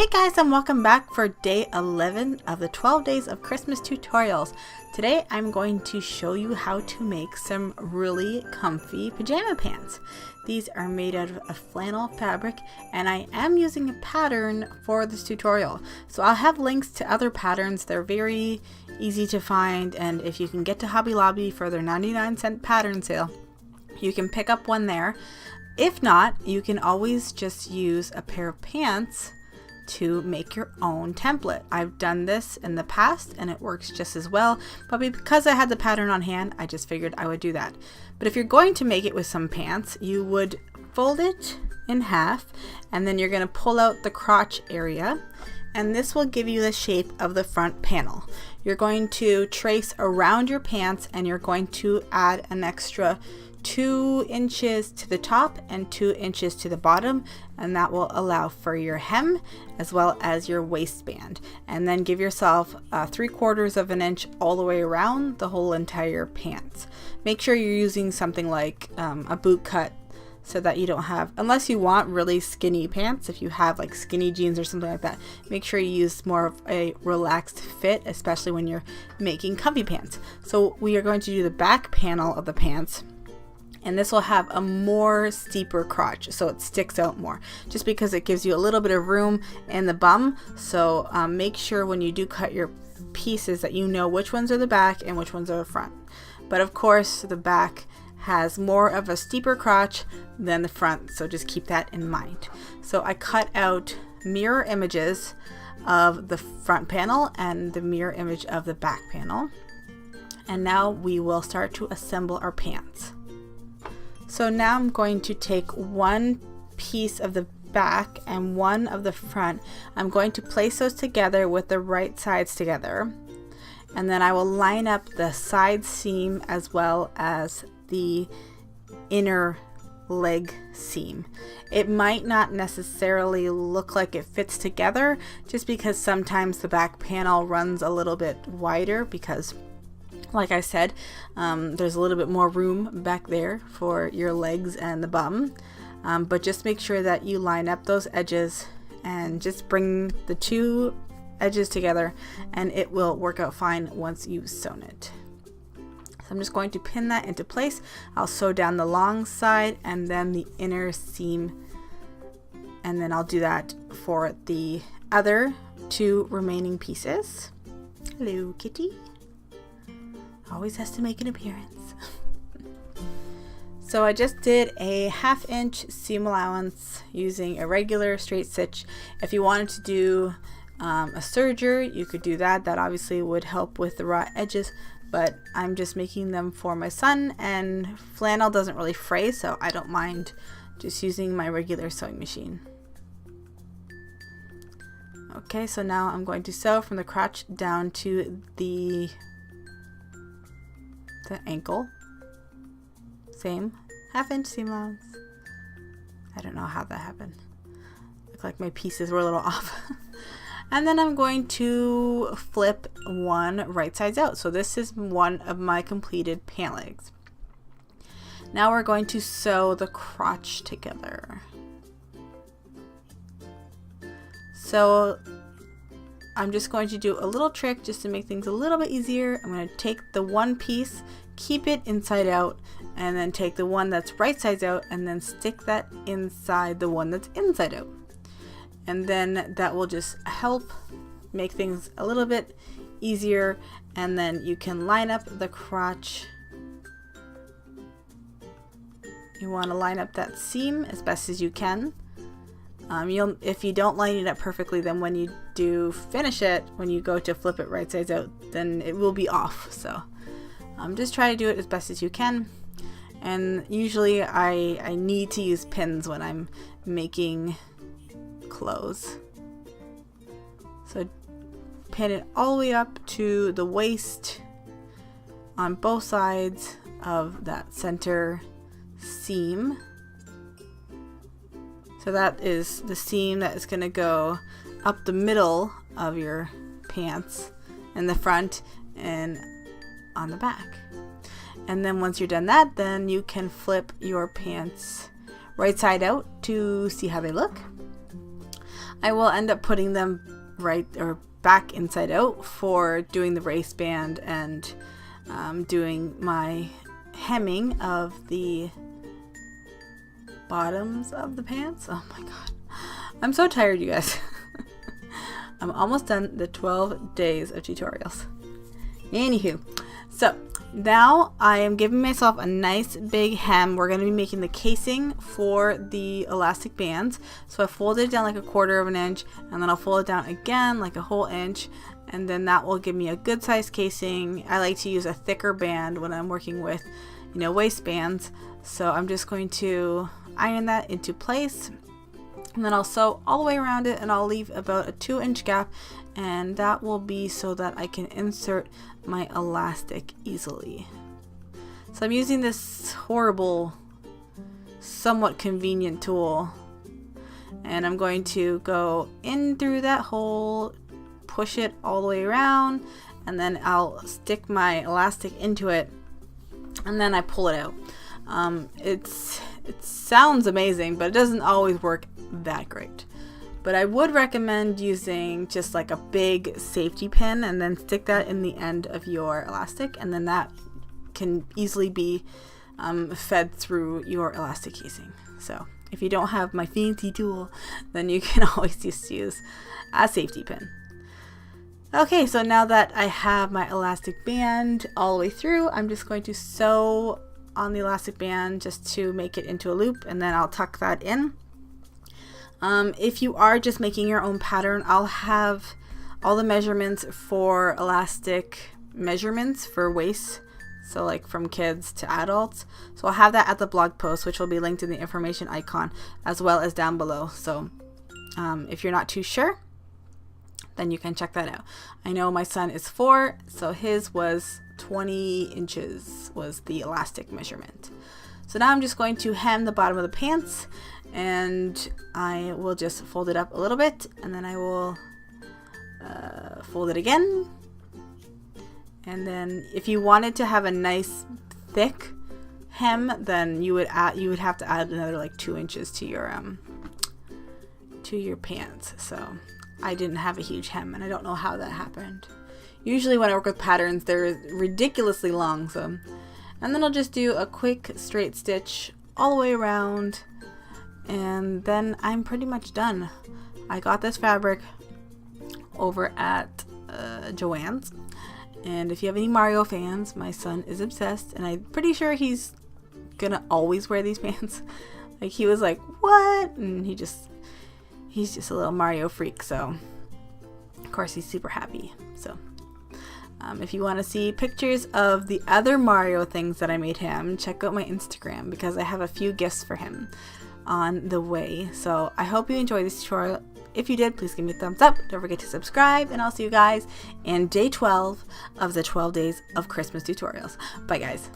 Hey guys, and welcome back for day 11 of the 12 days of Christmas tutorials. Today I'm going to show you how to make some really comfy pajama pants. These are made out of flannel fabric, and I am using a pattern for this tutorial. So I'll have links to other patterns. They're very easy to find, and if you can get to Hobby Lobby for their 99-cent pattern sale, you can pick up one there. If not, you can always just use a pair of pants to make your own template. I've done this in the past and it works just as well, but because I had the pattern on hand, I just figured I would do that. But if you're going to make it with some pants, you would fold it in half, and then you're going to pull out the crotch area, and this will give you the shape of the front panel. You're going to trace around your pants, and you're going to add an extra 2 inches to the top and 2 inches to the bottom, and that will allow for your hem as well as your waistband. And then give yourself 3/4 of an inch all the way around the whole entire pants. Make sure you're using something like a boot cut, so that you don't have, unless you want really skinny pants, if you have like skinny jeans or something like that, make sure you use more of a relaxed fit, especially when you're making comfy pants. So we are going to do the back panel of the pants, and this will have a more steeper crotch, so it sticks out more, just because it gives you a little bit of room in the bum. So make sure when you do cut your pieces that you know which ones are the back and which ones are the front. But of course the back has more of a steeper crotch than the front, so just keep that in mind. So I cut out mirror images of the front panel and the mirror image of the back panel, and now we will start to assemble our pants. So now I'm going to take one piece of the back and one of the front. I'm going to place those together with the right sides together, and then I will line up the side seam as well as the inner leg seam. It might not necessarily look like it fits together, just because sometimes the back panel runs a little bit wider, because like I said, there's a little bit more room back there for your legs and the bum. But just make sure that you line up those edges and just bring the two edges together, and it will work out fine once you've sewn it. So I'm just going to pin that into place. I'll sew down the long side and then the inner seam, and then I'll do that for the other 2 remaining pieces. Hello, kitty. Always has to make an appearance. So I just did a 1/2 inch seam allowance using a regular straight stitch. If you wanted to do a serger, you could do that. That obviously would help with the raw edges, but I'm just making them for my son, and flannel doesn't really fray, so I don't mind just using my regular sewing machine. Okay, so now I'm going to sew from the crotch down to the ankle. Same 1/2 inch seam allowance. I don't know how that happened. Looked like my pieces were a little off. And then I'm going to flip one right sides out. So this is one of my completed pant legs. Now we're going to sew the crotch together. So I'm just going to do a little trick just to make things a little bit easier. I'm going to take the one piece, keep it inside out, and then take the one that's right sides out and then stick that inside the one that's inside out. And then that will just help make things a little bit easier, and then you can line up the crotch. You want to line up that seam as best as you can. If you don't line it up perfectly, then when you do finish it, when you go to flip it right sides out, then it will be off. So just try to do it as best as you can. And usually I need to use pins when I'm making clothes. So pin it all the way up to the waist on both sides of that center seam. So that is the seam that is going to go up the middle of your pants in the front and on the back. And then once you're done that, then you can flip your pants right side out to see how they look. I will end up putting them right or back inside out for doing the waistband and doing my hemming of the bottoms of the pants. Oh my god, I'm so tired, you guys. I'm almost done the 12 days of tutorials. Anywho, so now I am giving myself a nice big hem. We're going to be making the casing for the elastic bands. So I folded it down like 1/4 of an inch, and then I'll fold it down again like a whole inch, and then that will give me a good size casing. I like to use a thicker band when I'm working with, waistbands. So I'm just going to iron that into place, and then I'll sew all the way around it, and I'll leave about a 2-inch gap, and that will be so that I can insert my elastic easily. So I'm using this horrible, somewhat convenient tool, and I'm going to go in through that hole, push it all the way around, and then I'll stick my elastic into it, and then I pull it out. It sounds amazing, but it doesn't always work that great. But I would recommend using just like a big safety pin and then stick that in the end of your elastic, and then that can easily be fed through your elastic casing. So if you don't have my fancy tool, then you can always just use a safety pin. Okay, so now that I have my elastic band all the way through, I'm just going to sew on the elastic band just to make it into a loop, and then I'll tuck that in. If you are just making your own pattern, I'll have all the measurements for elastic measurements for waist, so like from kids to adults. So I'll have that at the blog post, which will be linked in the information icon as well as down below. So if you're not too sure, then you can check that out. I know my son is 4, so his was 20 inches was the elastic measurement. So now I'm just going to hem the bottom of the pants, and I will just fold it up a little bit, and then I will fold it again. And then if you wanted to have a nice thick hem, then you would have to add another like 2 inches to your pants. So I didn't have a huge hem, and I don't know how that happened. Usually when I work with patterns, they're ridiculously long. So, and then I'll just do a quick straight stitch all the way around, and then I'm pretty much done. I got this fabric over at Joann's, and if you have any Mario fans, my son is obsessed, and I'm pretty sure he's gonna always wear these pants. Like, he was like, what? And he's just a little Mario freak, so of course he's super happy. So if you want to see pictures of the other Mario things that I made him, check out my Instagram, because I have a few gifts for him on the way. So I hope you enjoyed this tutorial. If you did, please give me a thumbs up. Don't forget to subscribe, and I'll see you guys in day 12 of the 12 days of Christmas tutorials. Bye guys.